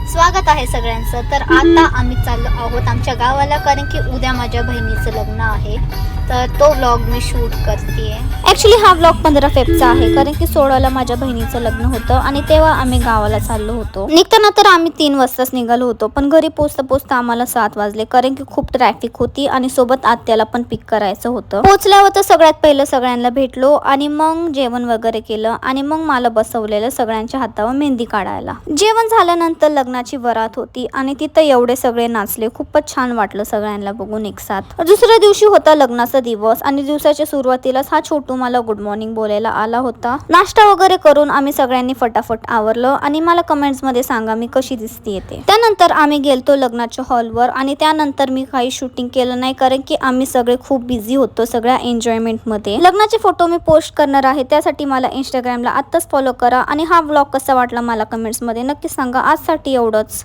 स्वागत आहे सगळ्यांचं। तर आता आम्ही चाललो आहोत आमच्या गावाला, कारण की उद्या माझ्या बहिणीचं लग्न आहे। तर तो व्लॉग मी शूट करते। ॲक्च्युली हा व्लॉग 15 फेब्रुवारीचा आहे, कारण की 16ला माझ्या बहिणीचं लग्न होतं आणि तेव्हा आम्ही गावाला चाललो होतो। निघताना तर आम्ही 3 वाजताच निघालो होतो, पण घरी पोचता आम्हाला 7 वाजले, कारण की खूप ट्रॅफिक होती आणि सोबत आत्याला पण पिक करायचं होतं। पोचल्यावर तर सगळ्यात पहिलं सगळ्यांना भेटलो आणि मग जेवण वगैरे केलं आणि मग मला बसवलेलं सगळ्यांच्या हातावर मेहंदी काढायला। जेवण झाल्यानंतर लग्नाची वरात होती आणि तिथं एवढे सगळे नाचले, खूपच छान वाटलं सगळ्यांना बघून एक साथ। दुसऱ्या दिवशी होता लग्नाचा दिवस आणि दिवसाच्या सुरुवातीलाच हा छोटू मला गुड मॉर्निंग बोलायला आला होता। नाश्ता वगैरे करून आम्ही सगळ्यांनी फटाफट आवरलं आणि मला कमेंट्स मध्ये सांगा मी कशी दिसते ते। त्यानंतर आम्ही गेलतो लग्नाच्या हॉलवर आणि त्यानंतर मी काही शूटिंग केलं नाही, कारण की आम्ही सगळे खूप बिझी होतो सगळ्या एन्जॉयमेंट मध्ये। लग्नाचे फोटो मी पोस्ट करणार आहे, त्यासाठी मला इंस्टाग्रामला आत्ताच फॉलो करा आणि हा व्लॉग कसा वाटला मला कमेंट्स मध्ये नक्की सांगा। आजसाठी एवढंच।